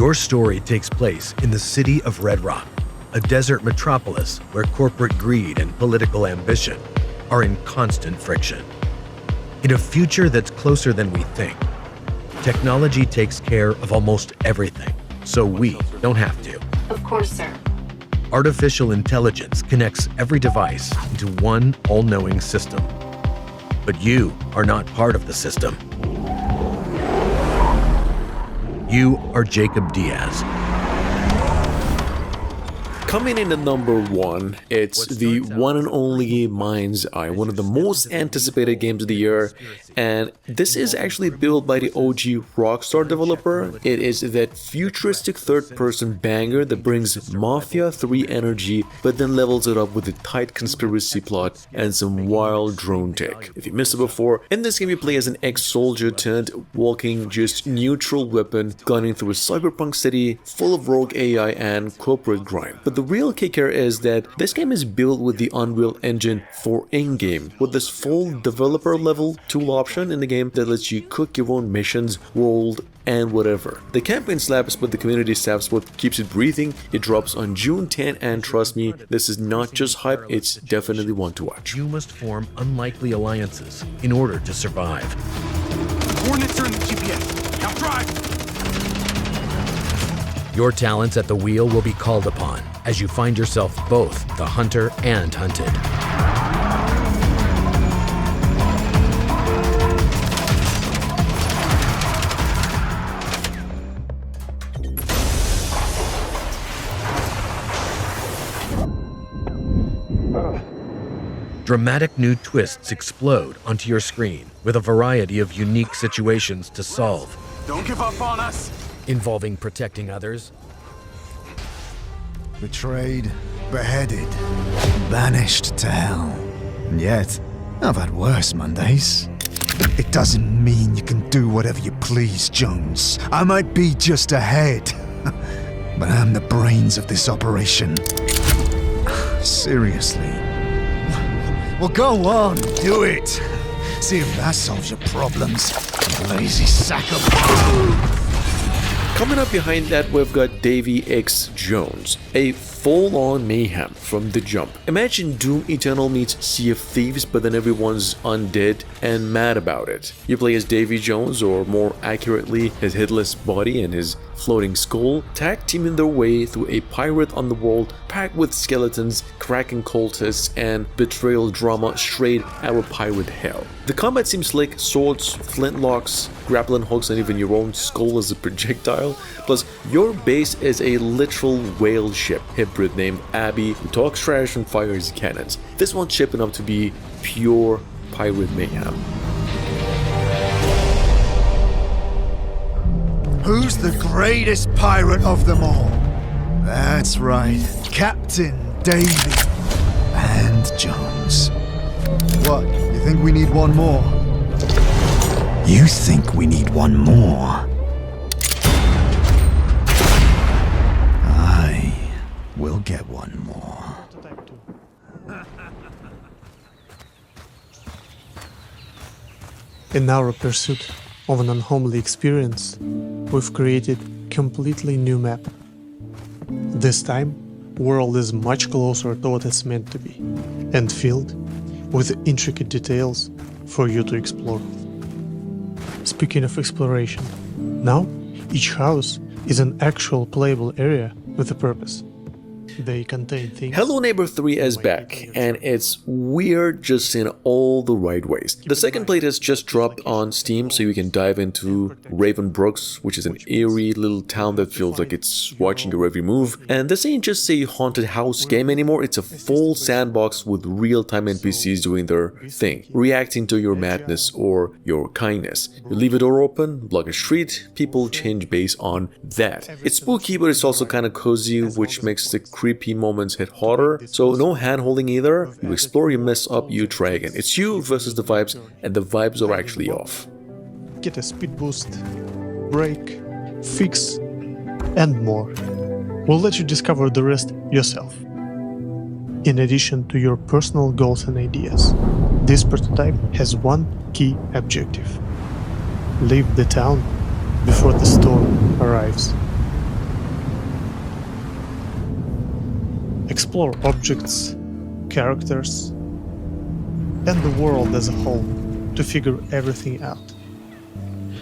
Your story takes place in the city of Red Rock, a desert metropolis where corporate greed and political ambition are in constant friction. In a future that's closer than we think, technology takes care of almost everything, so we don't have to. Of course, sir. Artificial intelligence connects every device into one all-knowing system. But you are not part of the system. You are Jacob Diaz. Coming in at number 1, it's the one and only MindsEye, one of the most anticipated games of the year, and this is actually built by the OG Rockstar developer. It is that futuristic third-person banger that brings Mafia 3 energy, but then levels it up with a tight conspiracy plot and some wild drone tech. If you missed it before, in this game you play as an ex-soldier turned walking just neutral weapon, gunning through a cyberpunk city full of rogue AI and corporate grime. But the real kicker is that this game is built with the Unreal Engine for in-game, with this full developer level tool option in the game that lets you cook your own missions, world, and whatever. The campaign slaps, but the community staff's what keeps it breathing. It drops on June 10, and trust me, this is not just hype, it's definitely one to watch. You must form unlikely alliances in order to survive. Coordinates are in the GPS. Now drive! Your talents at the wheel will be called upon as you find yourself both the hunter and hunted. Dramatic new twists explode onto your screen with a variety of unique situations to solve, Don't give up on us! involving protecting others, Betrayed, beheaded, banished to hell. And yet, I've had worse Mondays. It doesn't mean you can do whatever you please, Jones. I might be just a head, but I'm the brains of this operation. Seriously. Well, go on, do it. See if that solves your problems, you lazy sack of... Coming up behind that, we've got Davy X Jones, a full-on mayhem from the jump. Imagine Doom Eternal meets Sea of Thieves, but then everyone's undead and mad about it. You play as Davy Jones, or more accurately, his headless body and his floating skull, tag teaming their way through a pirate underworld packed with skeletons, kraken cultists, and betrayal drama straight out of pirate hell. The combat seems slick: swords, flintlocks, grappling hooks, and even your own skull as a projectile. Plus, your base is a literal whale ship hybrid named Abby, who talks trash and fires cannons. This one's shaping up to be pure pirate mayhem. Who's the greatest pirate of them all? That's right, Captain Davy and Jones. What, you think we need one more? You think we need one more? I will get one more. In our pursuit of an unhomely experience, we've created completely new map. This time, world is much closer to what it's meant to be, and filled with intricate details for you to explore. Speaking of exploration, now each house is an actual playable area with a purpose. They contain things. Hello Neighbor 3 is back, and it's weird just in all the right ways. The second plate has just dropped on Steam, so you can dive into Raven Brooks, which is an eerie little town that feels like it's watching your every move. And this ain't just a haunted house game anymore, it's a full sandbox with real-time NPCs doing their thing, reacting to your madness or your kindness. You leave a door open, block a street, people change based on that. It's spooky, but it's also kind of cozy, which makes the creepy moments hit harder. So no hand-holding either. You explore, you mess up, you try again. It's you versus the vibes, and the vibes are actually off. Get a speed boost, break, fix, and more. We'll let you discover the rest yourself. In addition to your personal goals and ideas, this prototype has one key objective: leave the town before the storm arrives. explore objects, characters, and the world as a whole to figure everything out.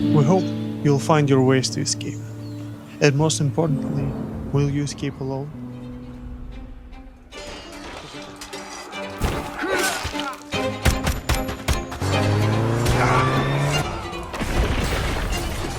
We hope you'll find your ways to escape. And most importantly, will you escape alone?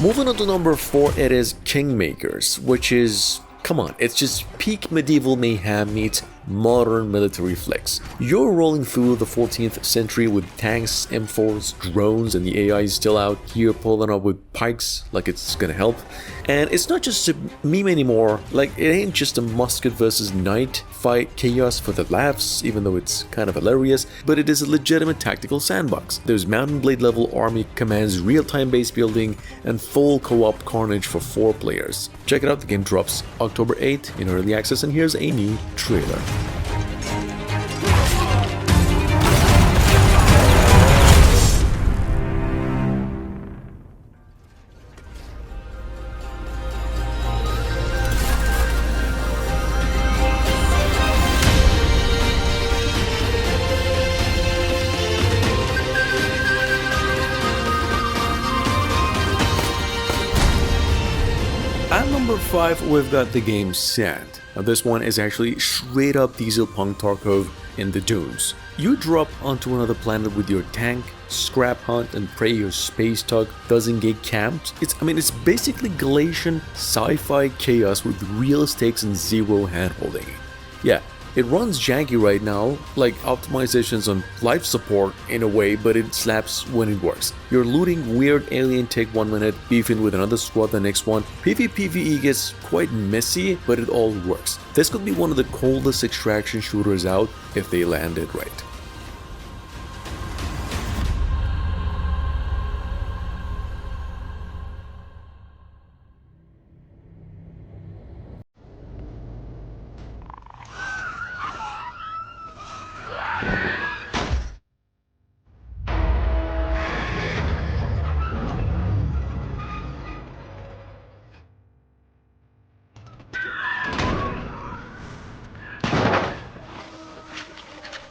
Moving on to number 4, it is Kingmakers, which is, come on, it's just peak medieval mayhem meets modern military flicks. You're rolling through the 14th century with tanks, M4s, drones, and the AI is still out here pulling up with pikes like it's gonna help. And it's not just a meme anymore, like it ain't just a musket versus knight fight chaos for the laughs, even though it's kind of hilarious, but it is a legitimate tactical sandbox. There's Mountain Blade level army commands, real-time base building, and full co-op carnage for 4 players. Check it out, the game drops October 8th in early access, and here's a new trailer. At number 5, we've got the game Sand. Now this one is actually straight up Diesel Punk Tarkov in the dunes. You drop onto another planet with your tank, scrap hunt and pray your space tug doesn't get camped. It's basically Galatian sci-fi chaos with real stakes and zero handholding. Yeah, it runs janky right now, like optimizations on life support in a way, but it slaps when it works. You're looting weird alien tech 1 minute, beefing with another squad the next one. PvPvE gets quite messy, but it all works. This could be one of the coldest extraction shooters out if they land it right.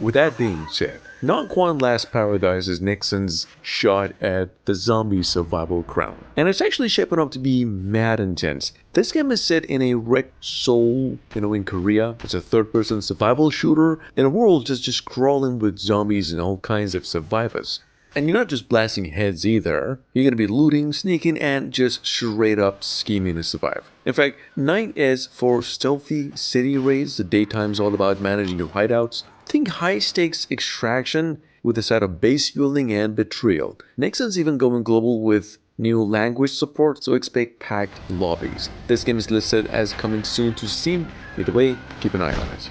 With that being said, Nakwon Last Paradise is Nixon's shot at the zombie survival crown, and it's actually shaping up to be mad intense. This game is set in a wrecked Seoul, in Korea. It's a third-person survival shooter in a world just crawling with zombies and all kinds of survivors. And you're not just blasting heads either, you're gonna be looting, sneaking, and just straight up scheming to survive. In fact, night is for stealthy city raids, the daytime's all about managing your hideouts. Think high stakes extraction with a side of base building and betrayal. Nixon's even going global with new language support, so expect packed lobbies. This game is listed as coming soon to Steam. Either way, keep an eye on it.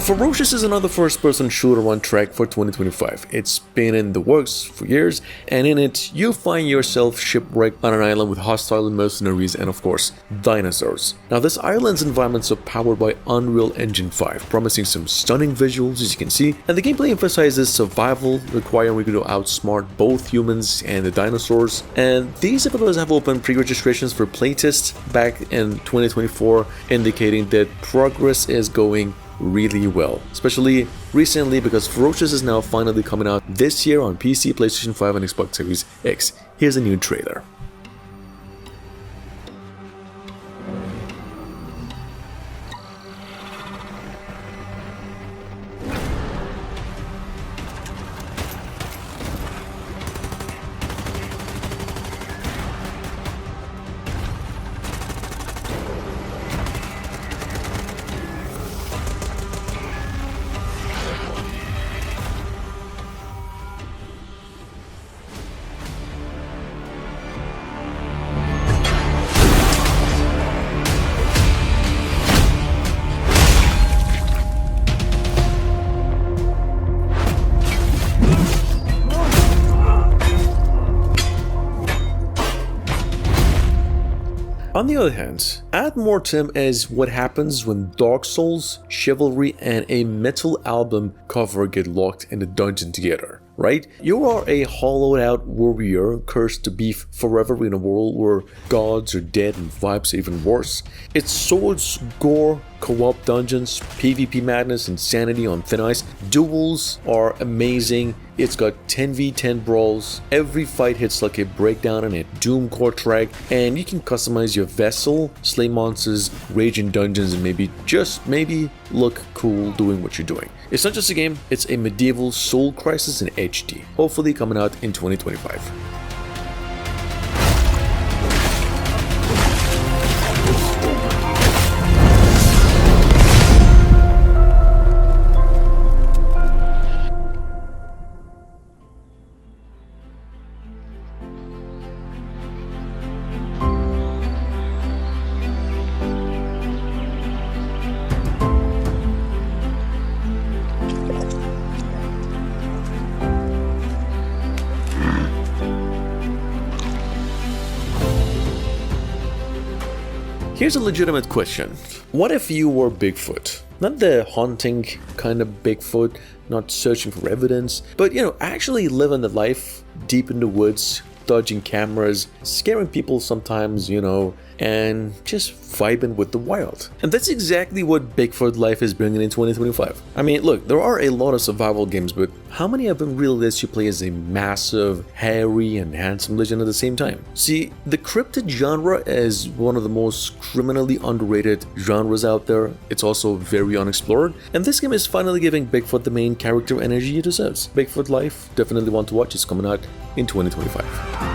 Ferocious is another first-person shooter on track for 2025. It's been in the works for years, and in it, you find yourself shipwrecked on an island with hostile mercenaries and, of course, dinosaurs. Now, this island's environments are powered by Unreal Engine 5, promising some stunning visuals, as you can see, and the gameplay emphasizes survival, requiring you to outsmart both humans and the dinosaurs. And these developers have opened pre-registrations for playtests back in 2024, indicating that progress is going really well, especially recently because Ferocious is now finally coming out this year on PC, PlayStation 5 and Xbox Series X. Here's a new trailer. On the other hand, add Mortem as what happens when Dark Souls, Chivalry, and a metal album cover get locked in a dungeon together. Right? You are a hollowed out warrior cursed to be forever in a world where gods are dead and vibes are even worse. It's swords, gore, co-op dungeons, PvP madness, insanity on thin ice. Duels are amazing. It's got 10v10 brawls. Every fight hits like a breakdown in a Doom core track, and you can customize your vessel, slay monsters, rage in dungeons, and maybe look cool doing what you're doing. It's not just a game, it's a medieval Soul Crisis in HD, hopefully coming out in 2025. Here's a legitimate question. What if you were Bigfoot? Not the haunting kind of Bigfoot, not searching for evidence, but actually living the life deep in the woods, dodging cameras, scaring people sometimes, and just vibing with the wild. And that's exactly what Bigfoot Life is bringing in 2025. I mean, look, there are a lot of survival games, but how many of them really lets you play as a massive, hairy, and handsome legend at the same time? See, the cryptid genre is one of the most criminally underrated genres out there. It's also very unexplored, and this game is finally giving Bigfoot the main character energy he deserves. Bigfoot Life, definitely want to watch. It's coming out in 2025.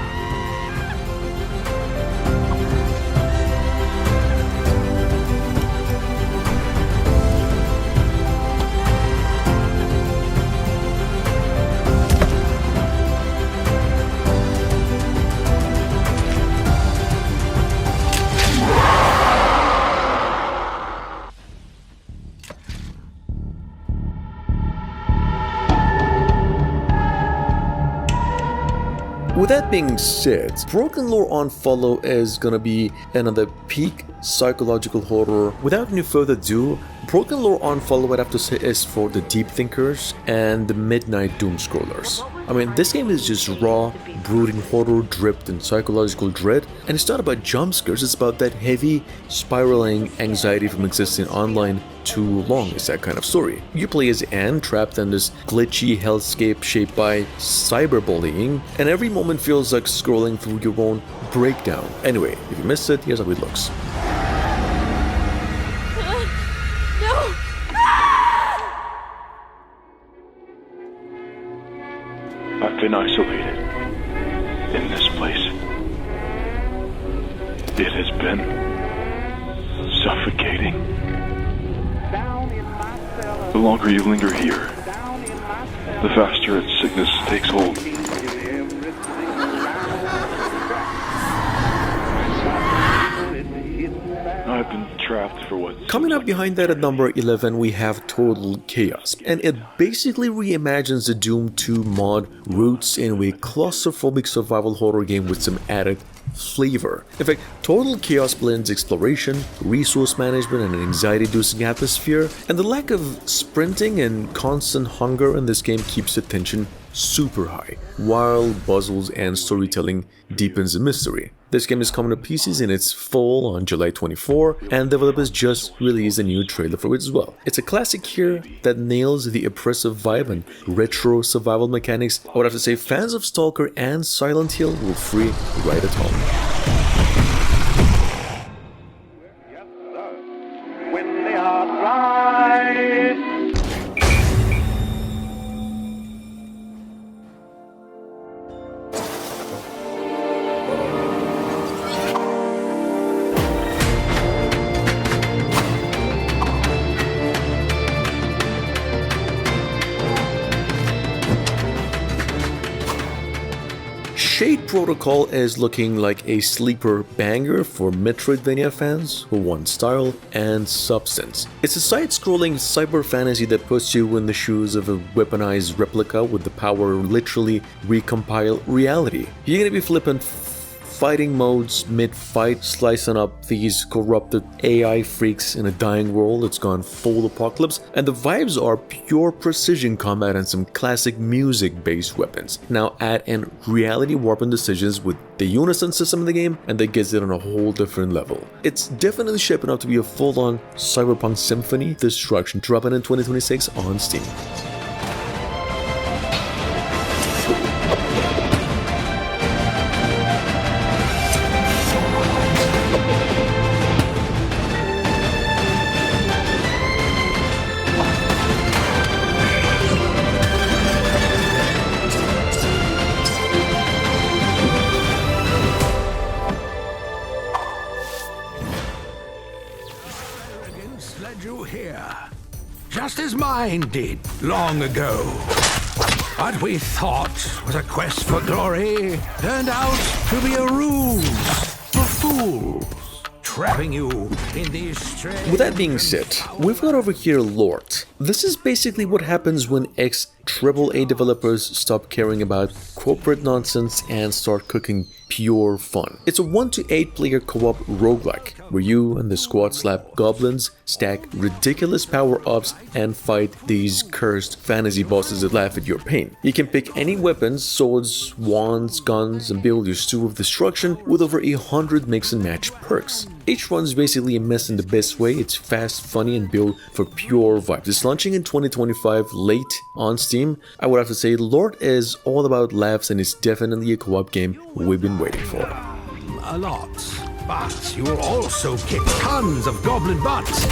With that being said, BrokenLore UNFOLLOW is gonna be another peak psychological horror. Without any further ado, BrokenLore UNFOLLOW, I'd have to say, is for the deep thinkers and the midnight doom scrollers. I mean, this game is just raw, brooding horror dripped in psychological dread, and it's not about jump scares, it's about that heavy, spiraling anxiety from existing online too long. It's that kind of story. You play as Anne, trapped in this glitchy hellscape shaped by cyberbullying, and every moment feels like scrolling through your own breakdown. Anyway, if you missed it, here's how it looks. I've been isolated in this place. It has been suffocating. The longer you linger here, the faster its sickness takes hold. I've been trapped for what? Coming up behind that at number 11, we have Total Chaos, and it basically reimagines the Doom 2 mod roots into a claustrophobic survival horror game with some added flavor. In fact, Total Chaos blends exploration, resource management, and an anxiety-inducing atmosphere, and the lack of sprinting and constant hunger in this game keeps the tension super high, while puzzles and storytelling deepens the mystery. This game is coming to pieces in its full on July 24, and developers just released a new trailer for it as well. It's a classic here that nails the oppressive vibe and retro survival mechanics. I would have to say fans of Stalker and Silent Hill will free right at home. When the heart flies. Shade Protocol is looking like a sleeper banger for Metroidvania fans who want style and substance. It's a side-scrolling cyber fantasy that puts you in the shoes of a weaponized replica with the power to literally recompile reality. You're gonna be flipping fighting modes mid-fight, slicing up these corrupted AI freaks in a dying world that's gone full apocalypse, and the vibes are pure precision combat and some classic music-based weapons. Now add in reality warping decisions with the unison system in the game, and that gets it on a whole different level. It's definitely shaping up to be a full-on cyberpunk symphony destruction, dropping in 2026 on Steam. Led you here, just as mine did long ago. What we thought was a quest for glory turned out to be a ruse for fools, trapping you in these strange... With that being said, we've got over here LORT. This is basically what happens when ex-AAA developers stop caring about corporate nonsense and start cooking pure fun. It's a 1 to 8 player co-op roguelike, where you and the squad slap goblins, stack ridiculous power-ups, and fight these cursed fantasy bosses that laugh at your pain. You can pick any weapons, swords, wands, guns, and build your stew of destruction with over 100 mix and match perks. Each one's basically a mess in the best way. It's fast, funny, and built for pure vibes. It's launching in 2025 late on Steam. I would have to say LORT is all about laughs, and it's definitely a co-op game we've been waiting for. A lot, but you will also kick tons of goblin butts.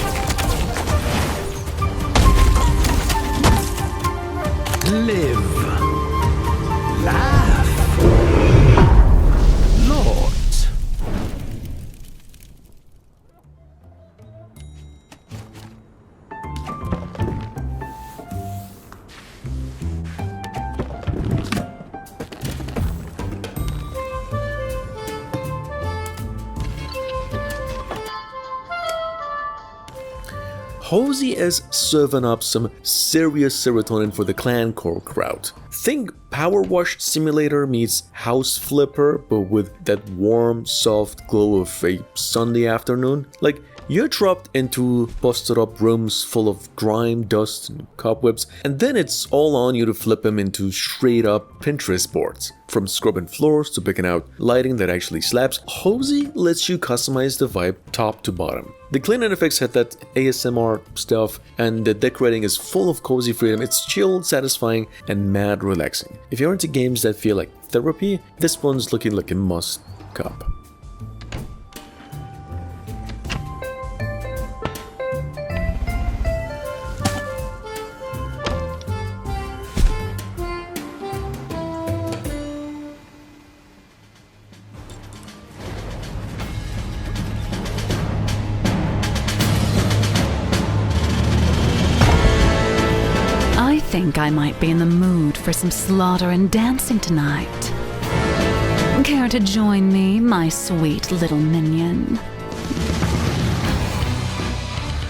Live. Laugh. LORT. Hozy is serving up some serious serotonin for the clan core crowd. Think Power Wash Simulator meets House Flipper, but with that warm, soft glow of a Sunday afternoon. Like, you're dropped into busted up rooms full of grime, dust, and cobwebs, and then it's all on you to flip them into straight up Pinterest boards. From scrubbing floors to picking out lighting that actually slaps, Hozy lets you customize the vibe top to bottom. The cleaning effects had that ASMR stuff, and the decorating is full of cozy freedom. It's chill, satisfying, and mad relaxing. If you're into games that feel like therapy, this one's looking like a must cup. I think I might be in the mood for some slaughter and dancing tonight. Care to join me, my sweet little minion?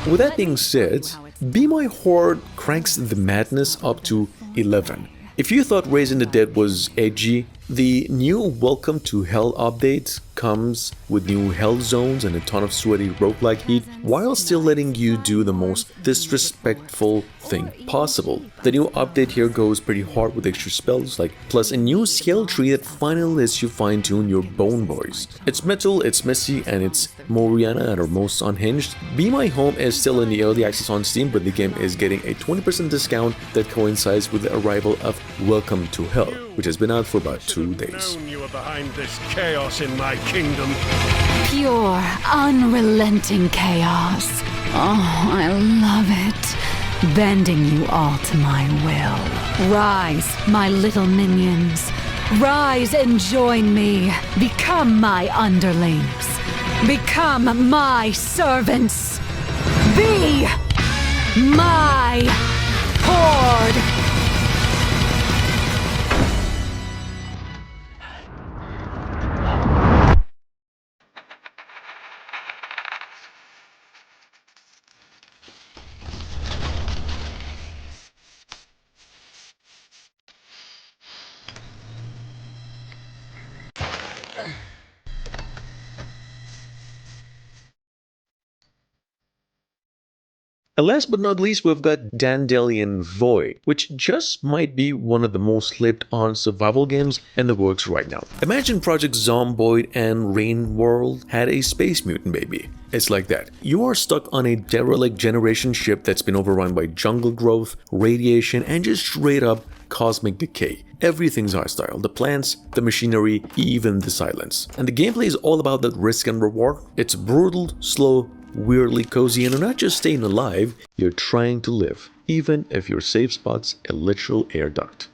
With that being said, My Horde cranks the madness up to 11. If you thought Raising the Dead was edgy, the new Welcome to Hell update comes with new hell zones and a ton of sweaty roguelike heat, while still letting you do the most disrespectful thing possible. The new update here goes pretty hard with extra spells, plus a new skill tree that finally lets you fine-tune your bone boys. It's metal, it's messy, and it's Moriana at her most unhinged. Be My Home is still in the early access on Steam, but the game is getting a 20% discount that coincides with the arrival of Welcome to Hell, which has been out for about 2 days. You were behind this chaos in my kingdom. Pure, unrelenting chaos. Oh, I love it. Bending you all to my will. Rise, my little minions. Rise and join me. Become my underlings. Become my servants. Be my horde. And last but not least, we've got Dandelion Void, which just might be one of the most slept-on survival games in the works right now. Imagine Project Zomboid and Rain World had a space mutant baby. It's like that. You are stuck on a derelict generation ship that's been overrun by jungle growth, radiation, and just straight up cosmic decay. Everything's hostile. The plants, the machinery, even the silence. And the gameplay is all about that risk and reward. It's brutal, slow, weirdly cozy, and you're not just staying alive, you're trying to live, even if your safe spot's a literal air duct.